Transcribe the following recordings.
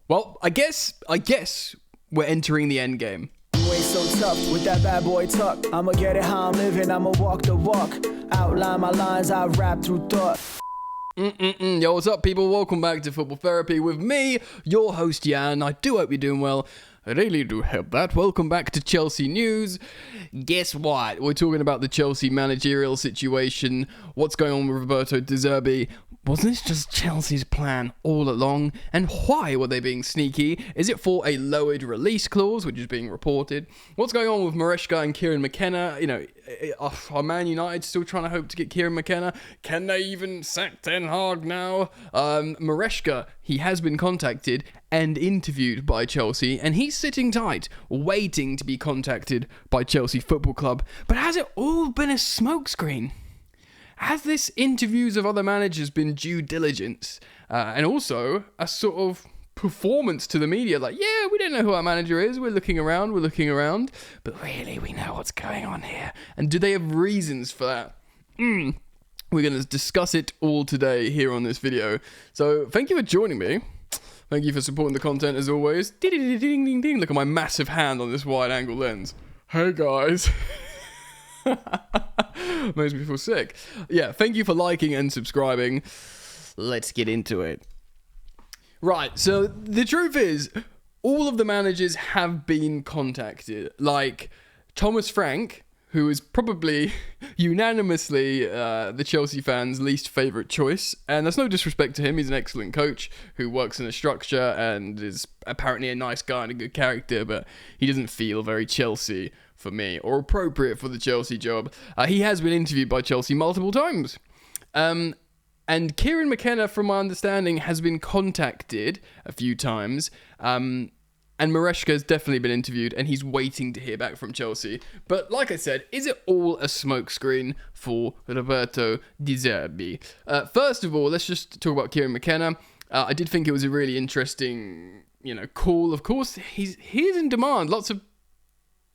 Well, I guess we're entering the end game. You ain't so tough with that bad boy tuck. I'ma get it how I'm living, I'ma walk the walk. Outline my lines, I rap through thought. Yo, what's up, people? Welcome back to Football Therapy with me, your host, Jan. I do hope you're doing well. I really do hope that. Welcome back to Chelsea News. Guess what? We're talking about the Chelsea managerial situation. What's going on with Roberto Zerbi? Wasn't this just Chelsea's plan all along? And why were they being sneaky? Is it for a lowered release clause, which is being reported? What's going on with Maresca and Kieran McKenna? You know, are Man United still trying to hope to get Kieran McKenna? Can they even sack Ten Hag now? Maresca, he has been contacted and interviewed by Chelsea, and he's sitting tight, waiting to be contacted by Chelsea Football Club. But has it all been a smokescreen? Has this interviews of other managers been due diligence? And also a sort of performance to the media, like, yeah, we don't know who our manager is, we're looking around, but really we know what's going on here. And do they have reasons for that? We're going to discuss it all today here on this video. So thank you for joining me. Thank you for supporting the content as always. Ding, ding, ding, ding. Look at my massive hand on this wide angle lens. Hey guys. Makes me feel sick. Yeah, thank you for liking and subscribing. Let's get into it. Right, so the truth is, all of the managers have been contacted. Like Thomas Frank, who is probably unanimously the Chelsea fans' least favourite choice. And that's no disrespect to him. He's an excellent coach who works in a structure and is apparently a nice guy and a good character, but he doesn't feel very Chelsea for me, or appropriate for the Chelsea job. He has been interviewed by Chelsea multiple times. And Kieran McKenna, from my understanding, has been contacted a few times. And Maresca has definitely been interviewed, and he's waiting to hear back from Chelsea. But like I said, is it all a smokescreen for Roberto Zerbi? First of all, let's just talk about Kieran McKenna. I did think it was a really interesting, call. Of course, he's in demand. Lots of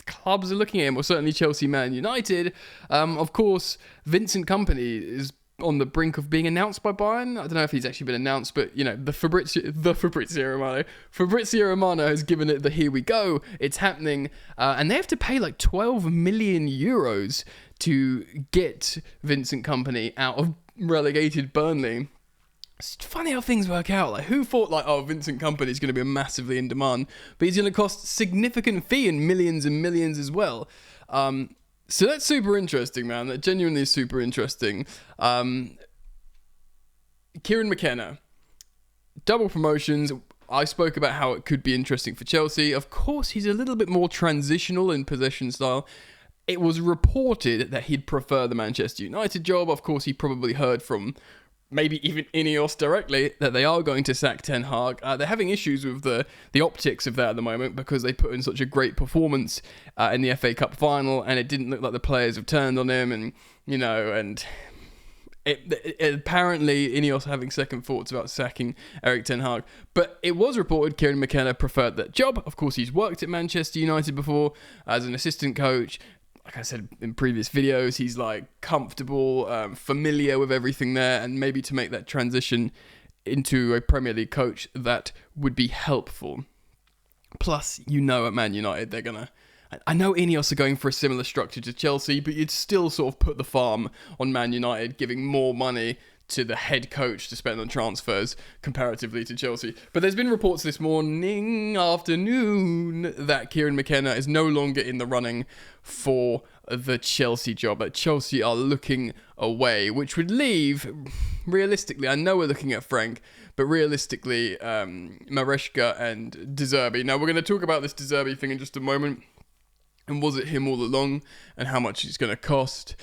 clubs are looking at him, or certainly Chelsea, Man United. Of course, Vincent Kompany is on the brink of being announced by Bayern. I don't know if he's actually been announced, but the Fabrizio Romano has given it the here we go, it's happening, and they have to pay like 12 million euros to get Vincent Kompany out of relegated Burnley. It's funny how things work out. Like, who thought Vincent Kompany is going to be massively in demand, but he's going to cost significant fee and millions as well. So that's super interesting, man. That genuinely is super interesting. Kieran McKenna, double promotions. I spoke about how it could be interesting for Chelsea. Of course, he's a little bit more transitional in possession style. It was reported that he'd prefer the Manchester United job. Of course, he probably heard from maybe even Ineos directly that they are going to sack Ten Hag. They're having issues with the optics of that at the moment because they put in such a great performance in the FA Cup final, and it didn't look like the players have turned on him, and it apparently Ineos are having second thoughts about sacking Erik Ten Hag. But it was reported Kieran McKenna preferred that job. Of course, he's worked at Manchester United before as an assistant coach. Like I said in previous videos, he's comfortable, familiar with everything there, and maybe to make that transition into a Premier League coach, that would be helpful. Plus, at Man United, they're gonna... I know Ineos are going for a similar structure to Chelsea, but you'd still sort of put the farm on Man United, giving more money to the head coach to spend on transfers comparatively to Chelsea. But there's been reports this afternoon, that Kieran McKenna is no longer in the running for the Chelsea job, that Chelsea are looking away, which would leave, realistically, I know we're looking at Frank, but realistically, Maresca and Zerbi. Now, we're going to talk about this Zerbi thing in just a moment, and was it him all along, and how much it's going to cost.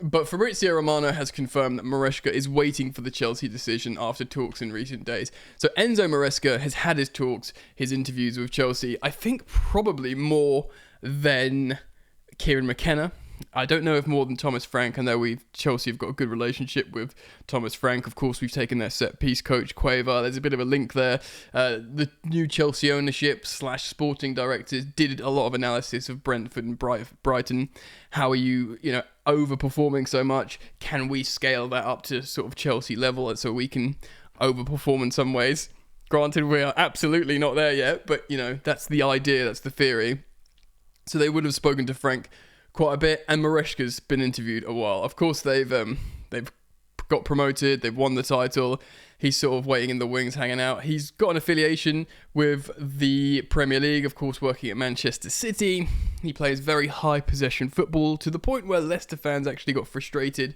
But Fabrizio Romano has confirmed that Maresca is waiting for the Chelsea decision after talks in recent days. So Enzo Maresca has had his talks, his interviews with Chelsea, I think probably more than Kieran McKenna. I don't know if more than Thomas Frank. I know Chelsea have got a good relationship with Thomas Frank. Of course, we've taken their set-piece coach, Cueva. There's a bit of a link there. The new Chelsea ownership / sporting directors did a lot of analysis of Brentford and Brighton. How are you overperforming so much? Can we scale that up to sort of Chelsea level so we can overperform in some ways? Granted, we are absolutely not there yet, but, you know, that's the idea, that's the theory. So they would have spoken to Frank quite a bit, and Maresca's been interviewed a while. Of course, they've got promoted, they've won the title. He's sort of waiting in the wings, hanging out. He's got an affiliation with the Premier League, of course, working at Manchester City. He plays very high possession football to the point where Leicester fans actually got frustrated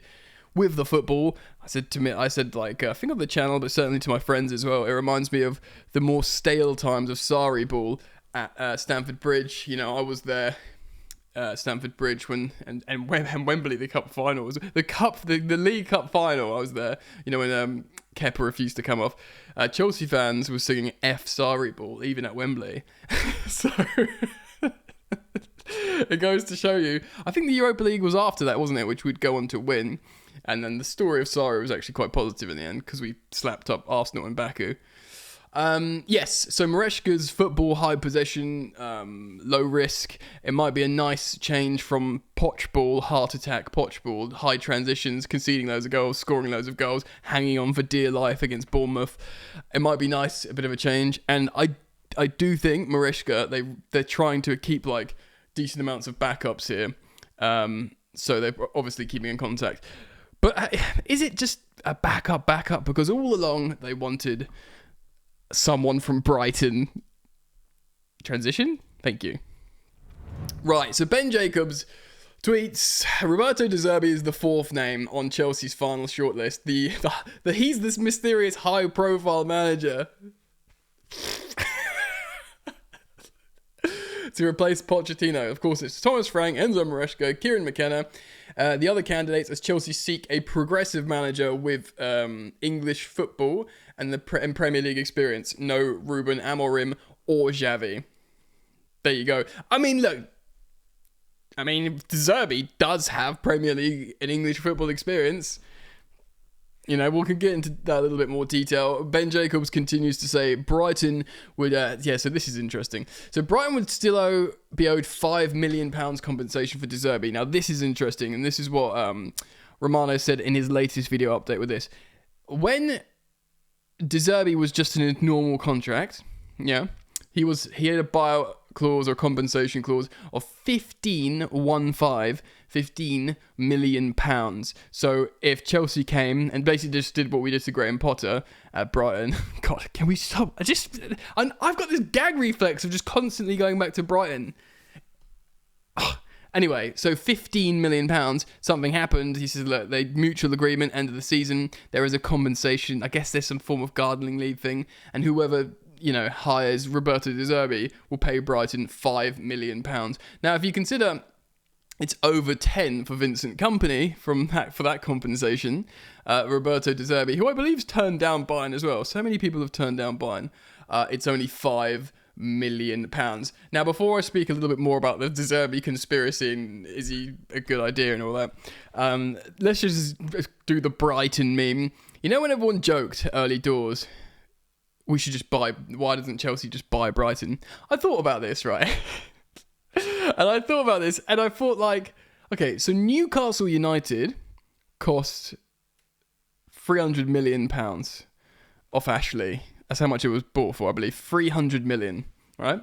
with the football. I said like, I think on the channel, but certainly to my friends as well, it reminds me of the more stale times of Sarri ball at Stamford Bridge. You know, I was there. Stamford Bridge when Wembley, the cup final was the League Cup final. I was there, you know, when Kepa refused to come off. Chelsea fans were singing F Sarri ball even at Wembley. So it goes to show you. I think the Europa League was after that, wasn't it, which we'd go on to win, and then the story of Sarri was actually quite positive in the end because we slapped up Arsenal in Baku. Yes, so Maresca's football, high possession, low risk. It might be a nice change from Poch ball, heart attack Poch ball, high transitions, conceding loads of goals, scoring loads of goals, hanging on for dear life against Bournemouth. It might be nice, a bit of a change. And I do think Maresca, they're trying to keep like decent amounts of backups here. So they're obviously keeping in contact. But is it just a backup? Because all along they wanted someone from Brighton. Transition? Thank you. Right, so Ben Jacobs tweets, Roberto De Zerbi is the fourth name on Chelsea's final shortlist. He's this mysterious high-profile manager to replace Pochettino. Of course, it's Thomas Frank, Enzo Maresca, Kieran McKenna. The other candidates as Chelsea seek a progressive manager with English football and Premier League experience. No Ruben Amorim or Xavi. There you go. I mean, look. Zerbi does have Premier League and English football experience. You know, we can get into that a little bit more detail. Ben Jacobs continues to say Brighton would... so this is interesting. So Brighton would still be owed £5 million compensation for De Zerbi. Now, this is interesting, and this is what Romano said in his latest video update with this. When De Zerbi was just in a normal contract, yeah, he had a buyout clause or compensation clause of 15 million pounds. So if Chelsea came and basically just did what we did to Graham Potter at Brighton, God, can we stop? I've got this gag reflex of just constantly going back to Brighton. Anyway, so 15 million pounds, something happened. He says, look, they mutual agreement, end of the season. There is a compensation. I guess there's some form of gardening leave thing. And whoever, you know, hires Roberto De Zerbi will pay Brighton £5 million. Now, if you consider it's over 10 for Vincent Kompany for that compensation, Roberto De Zerbi, who I believe has turned down Bayern as well. So many people have turned down Bayern. It's only £5 million. Now, before I speak a little bit more about the De Zerbi conspiracy and is he a good idea and all that, let's just do the Brighton meme. You know when everyone joked early doors, we should just why doesn't Chelsea just buy Brighton? I thought about this, right? And I thought like, okay, so Newcastle United cost £300 million off Ashley. That's how much it was bought for, I believe. 300 million, right?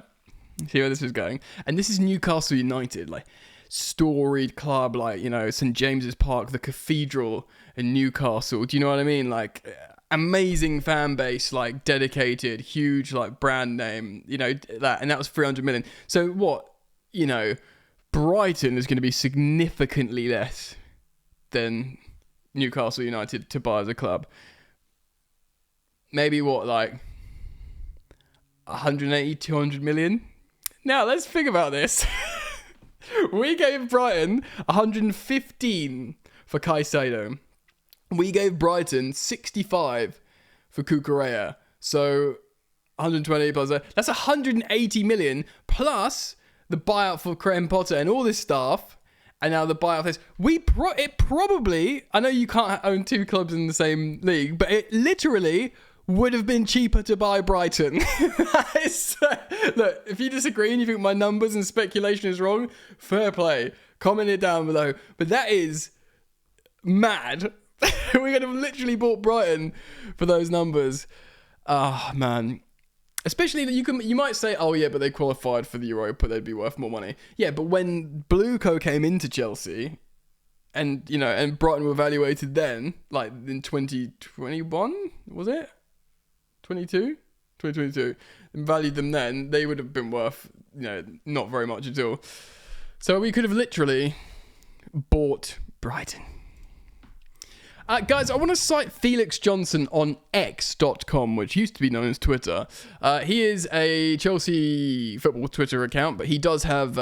See where this is going? And this is Newcastle United, like storied club, like, you know, St. James's Park, the cathedral in Newcastle. Do you know what I mean? Like, amazing fan base, like dedicated, huge, like brand name, you know, that. And that was 300 million. So what, you know, Brighton is going to be significantly less than Newcastle United to buy as a club. Maybe what, like 180, 200 million? Now, let's think about this. We gave Brighton 115 for Caicedo. We gave Brighton 65 for Cucurella. So 120 plus that's 180 million plus the buyout for Graham Potter and all this stuff. And now the buyout is it probably, I know you can't own two clubs in the same league, but it literally would have been cheaper to buy Brighton. Look, if you disagree and you think my numbers and speculation is wrong, fair play. Comment it down below. But that is mad. We could have literally bought Brighton for those numbers. Ah, man. Especially that you might say, oh yeah, but they qualified for the Europa, they'd be worth more money. Yeah, but when Blueco came into Chelsea, and and Brighton were evaluated then, like in 2021, was it? 2022, and valued them then, they would have been worth not very much at all. So we could have literally bought Brighton. Guys, I want to cite Felix Johnson on X.com, which used to be known as Twitter. He is a Chelsea football Twitter account, but he does have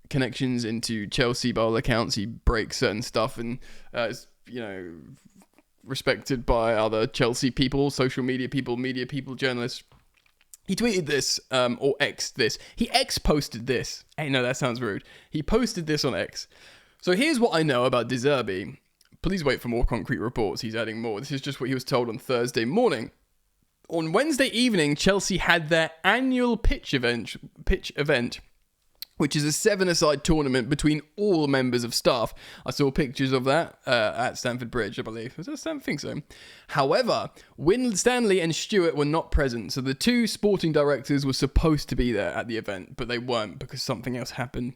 connections into Chelsea bowl accounts. He breaks certain stuff and is, respected by other Chelsea people, social media people, media people, journalists. He tweeted this, or X'd this. He X-posted this. Hey, no, that sounds rude. He posted this on X. So here's what I know about Zerbi. Please wait for more concrete reports. He's adding more. This is just what he was told on Thursday morning. On Wednesday evening, Chelsea had their annual pitch event, which is a 7-a-side tournament between all members of staff. I saw pictures of that at Stamford Bridge, I believe. Was that Stamford? I think so. However, Stanley and Stewart were not present, so the two sporting directors were supposed to be there at the event, but they weren't because something else happened.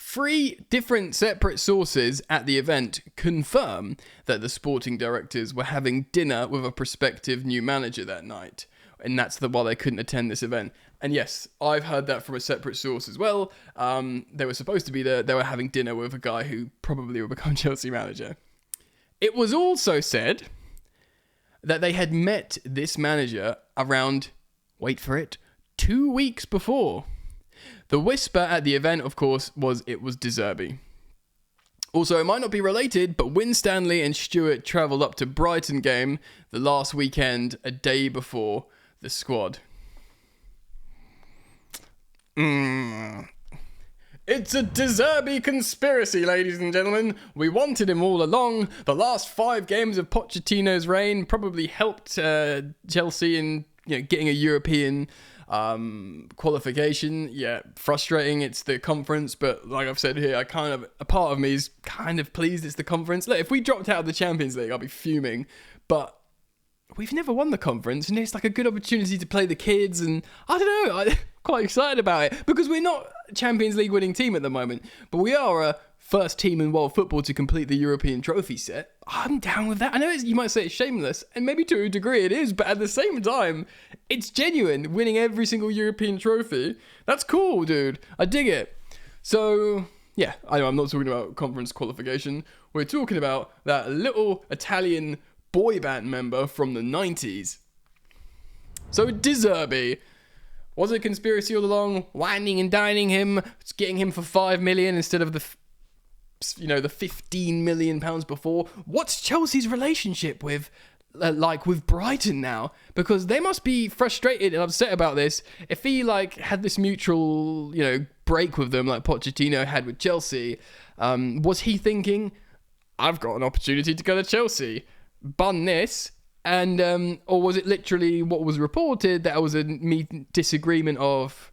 3 different separate sources at the event confirm that the sporting directors were having dinner with a prospective new manager that night. And that's why they couldn't attend this event. And yes, I've heard that from a separate source as well. They were supposed to be there. They were having dinner with a guy who probably will become Chelsea manager. It was also said that they had met this manager around, wait for it, 2 weeks before. The whisper at the event, of course, was it was Zerbi. Also, it might not be related, but Stanley and Stewart travelled up to Brighton game the last weekend, a day before the squad. It's a Zerbi conspiracy, ladies and gentlemen. We wanted him all along. The last 5 games of Pochettino's reign probably helped Chelsea in getting a European qualification. Yeah, frustrating it's the conference, but like I've said here, a part of me is kind of pleased it's the conference. Look, if we dropped out of the Champions League, I'll be fuming, but we've never won the conference, and it's like a good opportunity to play the kids, and I don't know, I'm quite excited about it, because we're not a Champions League winning team at the moment, but we are a first team in world football to complete the European trophy set. I'm down with that. I know you might say it's shameless, and maybe to a degree it is, but at the same time, it's genuine, winning every single European trophy. That's cool, dude. I dig it. So, yeah, I know I'm not talking about conference qualification. We're talking about that little Italian boy band member from the 90s. So, Zerbi. Was it a conspiracy all along? Whining and dining him, getting him for 5 million instead of the 15 million pounds before. What's Chelsea's relationship with Brighton now? Because they must be frustrated and upset about this. If he had this mutual break with them like Pochettino had with Chelsea, was he thinking, I've got an opportunity to go to Chelsea, bun this? And or was it literally what was reported, that it was a disagreement of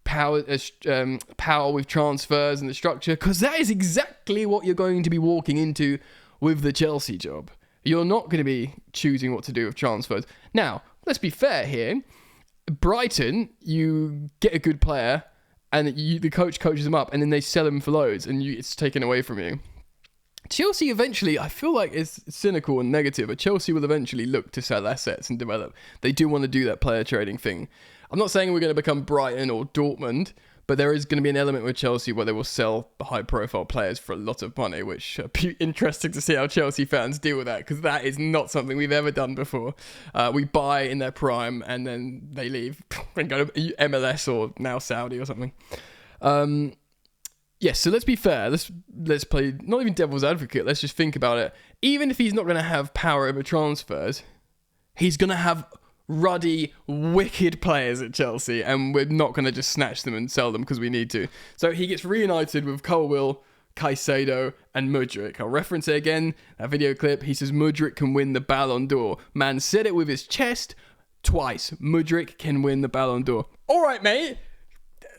power with transfers and the structure? Because that is exactly what you're going to be walking into with the Chelsea job. You're not going to be choosing what to do with transfers. Now, let's be fair here. Brighton, you get a good player and the coach coaches them up, and then they sell him for loads, and it's taken away from you. Chelsea eventually, I feel like it's cynical and negative, but Chelsea will eventually look to sell assets and develop. They do want to do that player trading thing. I'm not saying we're going to become Brighton or Dortmund, but there is going to be an element with Chelsea where they will sell high-profile players for a lot of money, which will be interesting to see how Chelsea fans deal with that, because that is not something we've ever done before. We buy in their prime, and then they leave and go to MLS or now Saudi or something. Yes, so let's be fair. Let's play not even devil's advocate. Let's just think about it. Even if he's not going to have power over transfers, he's going to have ruddy, wicked players at Chelsea, and we're not going to just snatch them and sell them because we need to. So he gets reunited with Colwill, Caicedo, and Mudryk. I'll reference it again. That video clip. He says Mudryk can win the Ballon d'Or. Man said it with his chest twice. Mudryk can win the Ballon d'Or. All right, mate.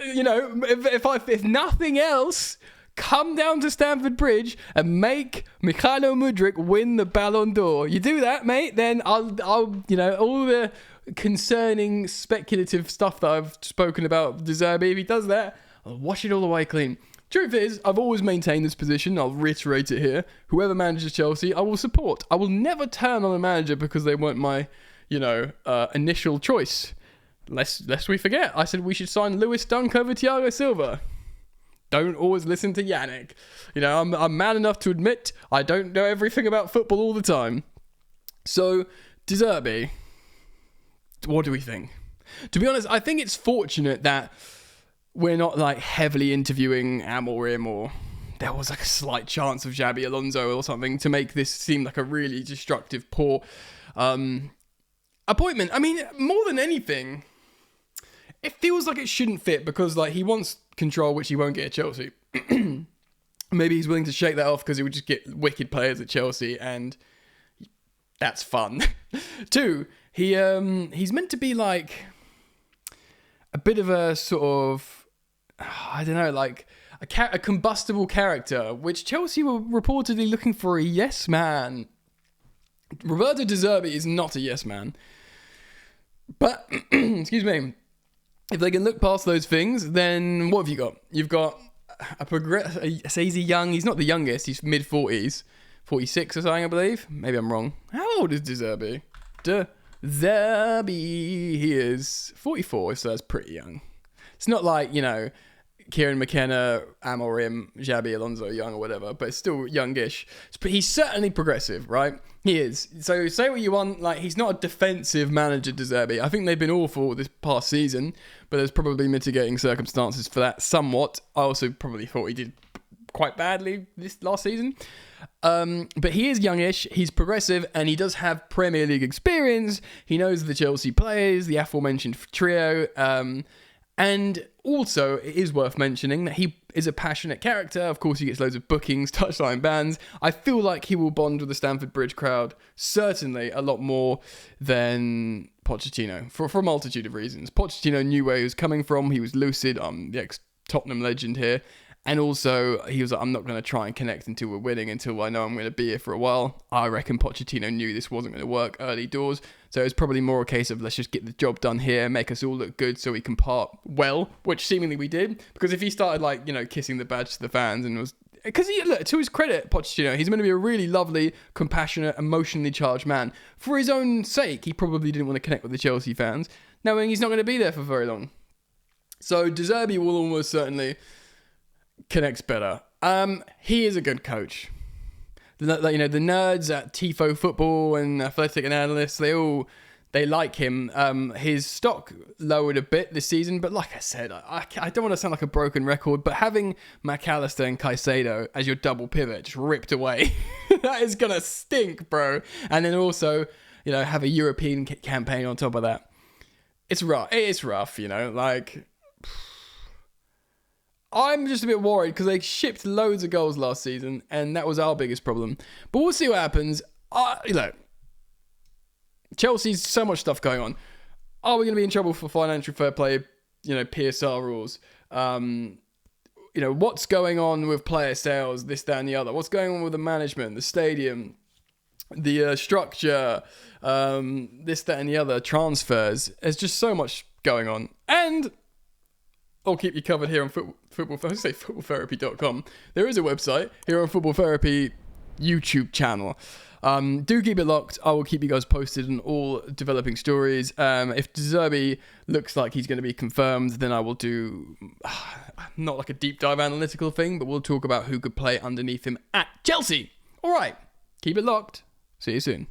If nothing else, come down to Stamford Bridge and make Mikhailo Mudryk win the Ballon d'Or. You do that, mate, then I'll all the concerning speculative stuff that I've spoken about Zerbi, if he does that, I'll wash it all away clean. Truth is, I've always maintained this position. I'll reiterate it here. Whoever manages Chelsea, I will support. I will never turn on a manager because they weren't my, initial choice. Lest we forget, I said we should sign Lewis Dunk over Thiago Silva. Don't always listen to Yannick. I'm man enough to admit I don't know everything about football all the time. So, Zerbi, what do we think? To be honest, I think it's fortunate that we're not heavily interviewing Amorim, or there was a slight chance of Xabi Alonso or something to make this seem like a really destructive, poor appointment. I mean, more than anything, it feels like it shouldn't fit because he wants control, which he won't get at Chelsea. Maybe he's willing to shake that off because he would just get wicked players at Chelsea, and that's fun. 2, he's meant to be a bit of a sort of, I don't know, a combustible character, which Chelsea were reportedly looking for a yes man. Roberto De Zerbi is not a yes man. But, excuse me, if they can look past those things, then what have you got? You've got I say he's young, he's not the youngest, he's mid-40s, 46 or something, I believe. Maybe I'm wrong. How old is De Zerbi? De Zerbi, he is 44, so that's pretty young. It's not Kieran McKenna, Amorim, Xabi Alonso young or whatever, but it's still youngish. But he's certainly progressive, right? He is. So say what you want, he's not a defensive manager, De Zerbi. I think they've been awful this past season, but there's probably mitigating circumstances for that somewhat. I also probably thought he did quite badly this last season. But he is youngish, he's progressive, and he does have Premier League experience. He knows the Chelsea players, the aforementioned trio, and also, it is worth mentioning that he is a passionate character. Of course, he gets loads of bookings, touchline bans. I feel like he will bond with the Stamford Bridge crowd, certainly a lot more than Pochettino, for a multitude of reasons. Pochettino knew where he was coming from. He was lucid. The ex-Tottenham legend here. And also, he was like, I'm not going to try and connect until we're winning, until I know I'm going to be here for a while. I reckon Pochettino knew this wasn't going to work early doors. So it's probably more a case of let's just get the job done here, make us all look good so we can part well, which seemingly we did. Because if he started, kissing the badge to the fans and was... Because, look, to his credit, Pochettino, he's going to be a really lovely, compassionate, emotionally charged man. For his own sake, he probably didn't want to connect with the Chelsea fans, knowing he's not going to be there for very long. So De Zerbi will almost certainly... connects better. He is a good coach. The nerds at Tifo Football and Athletic and analysts, they like him. His stock lowered a bit this season, but like I said, I don't want to sound like a broken record, but having McAllister and Caicedo as your double pivot just ripped away, that is gonna stink, bro. And then also, have a European campaign on top of that. It's rough. It's rough, I'm just a bit worried because they shipped loads of goals last season, and that was our biggest problem. But we'll see what happens. Chelsea's so much stuff going on. Are we going to be in trouble for financial fair play, PSR rules? What's going on with player sales, this, that, and the other? What's going on with the management, the stadium, the structure, this, that, and the other, transfers? There's just so much going on. And... I'll keep you covered here on footballtherapy.com. There is a website here on Football Therapy YouTube channel. Do keep it locked. I will keep you guys posted on all developing stories. If De Zerbi looks like he's going to be confirmed, then I will do not like a deep dive analytical thing, but we'll talk about who could play underneath him at Chelsea. All right, keep it locked. See you soon.